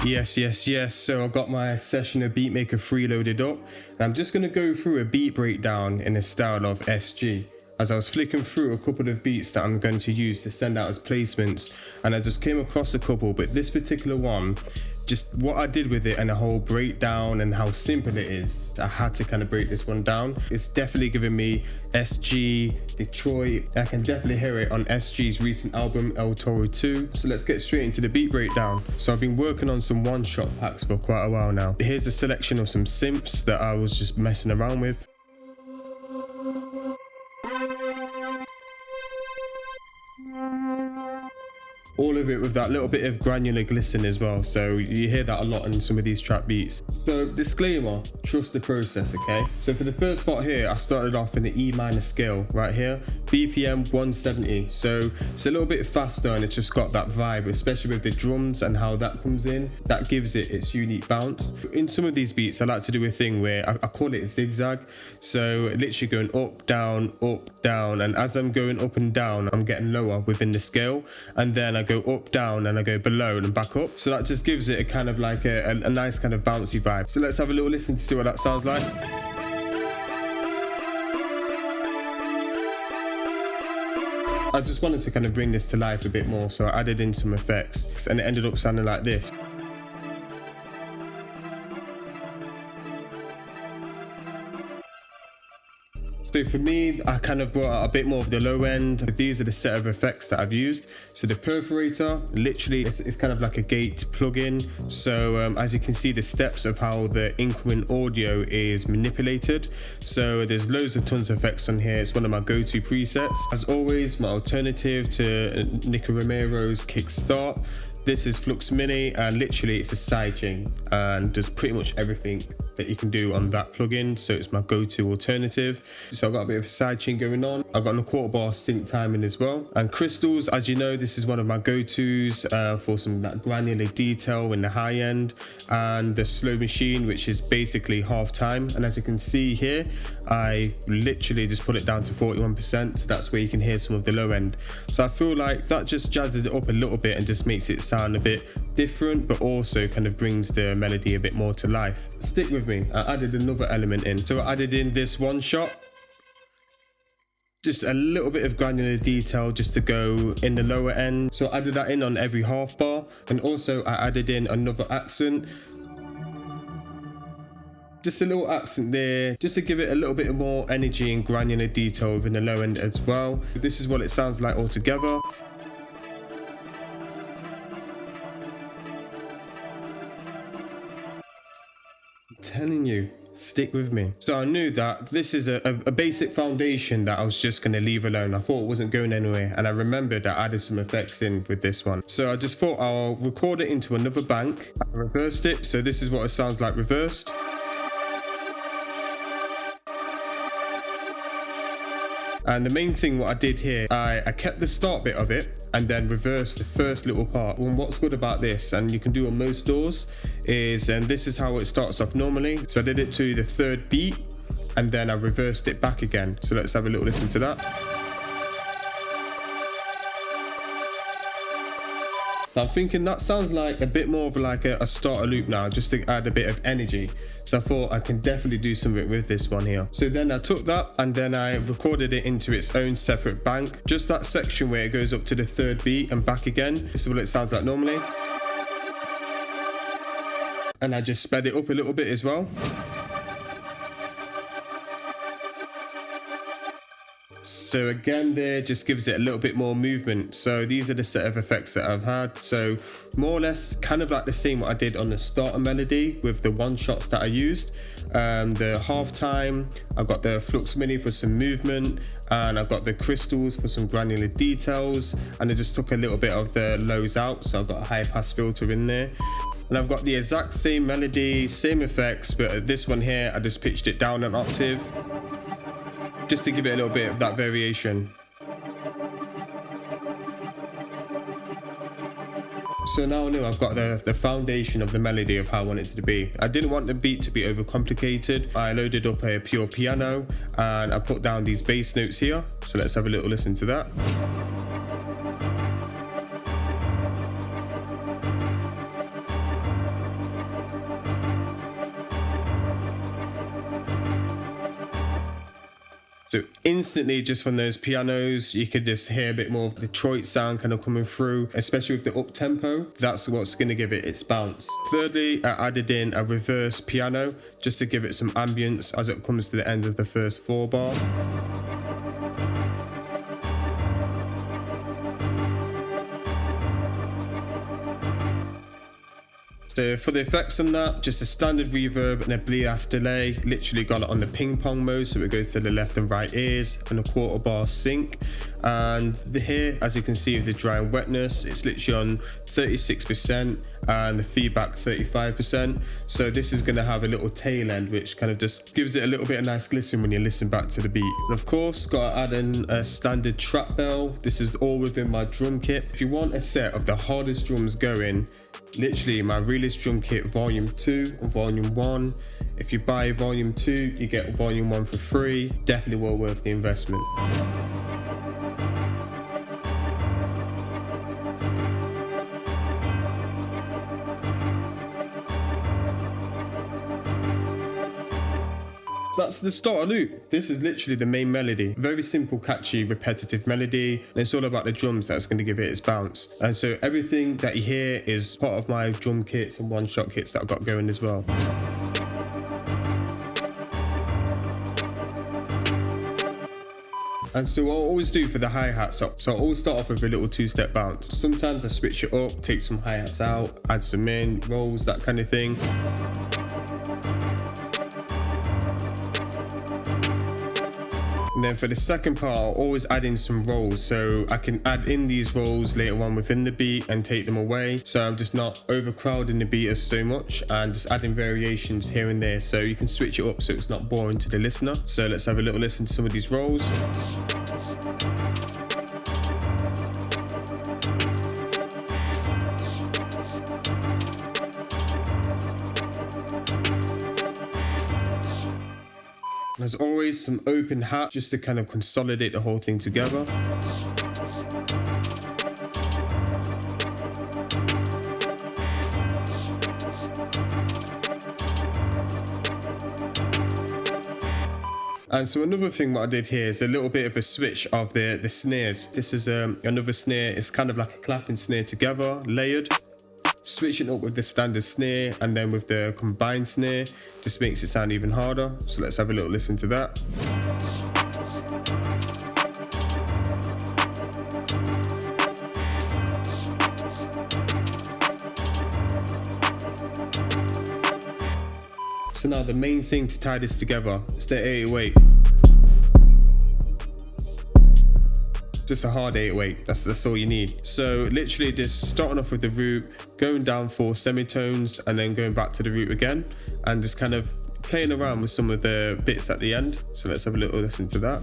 Yes. So I've got my session of Beatmaker 3 loaded up. And I'm just going to go through a beat breakdown in the style of SG. As I was flicking through a couple of beats that I'm going to use to send out as placements, and I just came across a couple, but this particular one, just what I did with it and the whole breakdown and how simple it is, I had to kind of break this one down. It's definitely giving me SG, Detroit. I can definitely hear it on SG's recent album El Toro 2. So let's get straight into the beat breakdown. So I've been working on some one-shot packs for quite a while now. Here's a selection of some simps that I was just messing around with. All of it with that little bit of granular glisten as well, so you hear that a lot in some of these trap beats. So disclaimer, trust the process, okay? So for the first part here, I started off in the E minor scale right here, BPM 170. So it's a little bit faster and it's just got that vibe, especially with the drums and how that comes in. That gives it its unique bounce. In some of these beats, I like to do a thing where I call it zigzag. So literally going up, down, and as I'm going up and down, I'm getting lower within the scale, and then I go up, down, and I go below and back up. So that just gives it a kind of like a nice kind of bouncy vibe. So let's have a little listen to see what that sounds like. I just wanted to kind of bring this to life a bit more, so I added in some effects and it ended up sounding like this. So for me, I kind of brought out a bit more of the low end. These are the set of effects that I've used. So the perforator, literally, it's kind of like a gate plugin. So as you can see, the steps of how the increment audio is manipulated. So there's loads of tons of effects on here. It's one of my go-to presets. As always, my alternative to Nicky Romero's Kickstart. This is Flux Mini, and literally it's a sidechain and does pretty much everything that you can do on that plugin. So it's my go-to alternative. So I've got a bit of a sidechain going on. I've got a quarter bar sync timing as well. And crystals, as you know, this is one of my go-tos for some that granular detail in the high end, and the slow machine, which is basically half time. And as you can see here, I literally just put it down to 41%. So that's where you can hear some of the low end. So I feel like that just jazzes it up a little bit and just makes it sound a bit different, but also kind of brings the melody a bit more to life. Stick with me, I added another element in. So I added in this one shot, just a little bit of granular detail just to go in the lower end. So I added that in on every half bar, and also I added in another accent. Just a little accent there, just to give it a little bit more energy and granular detail within the low end as well. This is what it sounds like all together. I'm telling you, stick with me. So I knew that this is a basic foundation that I was just going to leave alone. I thought it wasn't going anywhere, and I remembered I added some effects in with this one. So I just thought I'll record it into another bank. I reversed it, so this is what it sounds like reversed. And the main thing what I did here, I kept the start bit of it and then reversed the first little part. And what's good about this, and you can do on most doors, is, and this is how it starts off normally. So I did it to the third beat and then I reversed it back again. So let's have a little listen to that. I'm thinking that sounds like a bit more of like a starter loop now, just to add a bit of energy. So I thought I can definitely do something with this one here. So then I took that and then I recorded it into its own separate bank. Just that section where it goes up to the third beat and back again. This is what it sounds like normally. And I just sped it up a little bit as well. So again, there just gives it a little bit more movement. So these are the set of effects that I've had. So more or less kind of like the same what I did on the starter melody with the one shots that I used. The halftime, I've got the Flux Mini for some movement, and I've got the crystals for some granular details, and I just took a little bit of the lows out, so I've got a high pass filter in there. And I've got the exact same melody, same effects, but this one here, I just pitched it down an octave, just to give it a little bit of that variation. So now I know I've got the foundation of the melody of how I want it to be. I didn't want the beat to be overcomplicated. I loaded up a pure piano and I put down these bass notes here. So let's have a little listen to that. So instantly, just from those pianos, you could just hear a bit more of Detroit sound kind of coming through, especially with the up tempo. That's what's going to give it its bounce. Thirdly, I added in a reverse piano just to give it some ambience as it comes to the end of the first 4 bar. So for the effects on that, just a standard reverb and a bleed-ass delay. Literally got it on the ping pong mode, so it goes to the left and right ears, and a 1/4 bar sync. And here, as you can see with the dry and wetness, it's literally on 36% and the feedback 35%. So this is going to have a little tail end, which kind of just gives it a little bit of nice glisten when you listen back to the beat. And of course, got to add in a standard trap bell. This is all within my drum kit. If you want a set of the hardest drums going, literally my realist drum kit volume 2 and volume 1. If you buy volume 2, you get volume 1 for free. Definitely well worth the investment. That's the starter loop. This is literally the main melody. Very simple, catchy, repetitive melody. And it's all about the drums that's going to give it its bounce. And so everything that you hear is part of my drum kits and one-shot kits that I've got going as well. And so what I always do for the hi-hats, so I always start off with a little 2-step bounce. Sometimes I switch it up, take some hi-hats out, add some in, rolls, that kind of thing. And then for the second part, I'll always add in some rolls, so I can add in these rolls later on within the beat and take them away, so I'm just not overcrowding the beat as so much, and just adding variations here and there, so you can switch it up so it's not boring to the listener. So let's have a little listen to some of these rolls. As always, some open hat just to kind of consolidate the whole thing together. And so another thing what I did here is a little bit of a switch of the snares. This is another snare. It's kind of like a clapping snare together, layered. Switching up with the standard snare and then with the combined snare just makes it sound even harder. So let's have a little listen to that. So now the main thing to tie this together is the 808. Just a hard 808, that's all you need. So literally just starting off with the root, going down 4 semitones and then going back to the root again, and just kind of playing around with some of the bits at the end. So let's have a little listen to that.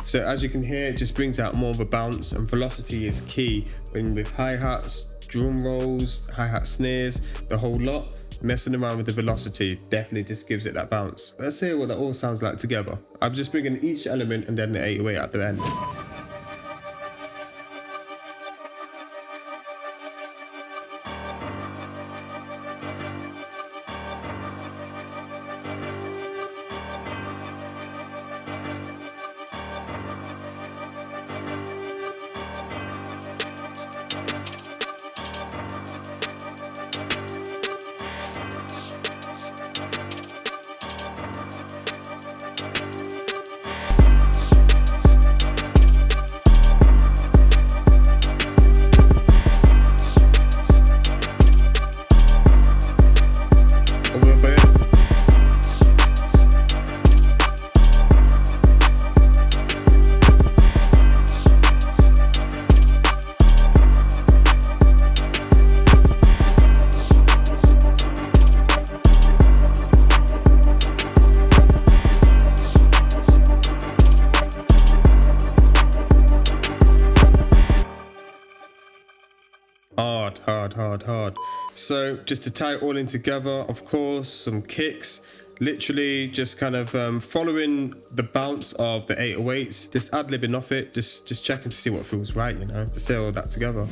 So as you can hear, it just brings out more of a bounce, and velocity is key when with hi-hats, drum rolls, hi-hat snares, the whole lot. Messing around with the velocity definitely just gives it that bounce. Let's hear what that all sounds like together. I'm just bringing each element and then the 808 at the end. Hard. So just to tie it all in together, of course, some kicks, literally just kind of following the bounce of the 808s, just ad-libbing off it, just checking to see what feels right, you know, to say all that together.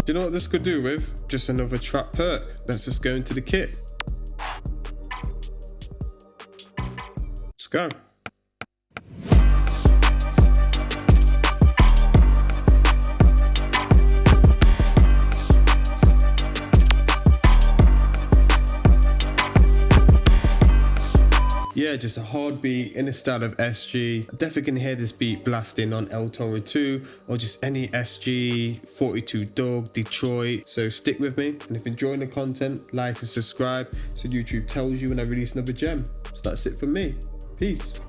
You know what this could do with? Just another trap perk. Let's just go into the kit. Let's go. Yeah, just a hard beat in the style of SG. I definitely can hear this beat blasting on El Toro 2 or just any SG, 42 Dog, Detroit. So stick with me, and if you're enjoying the content, like and subscribe so YouTube tells you when I release another gem. So that's it from me. Peace.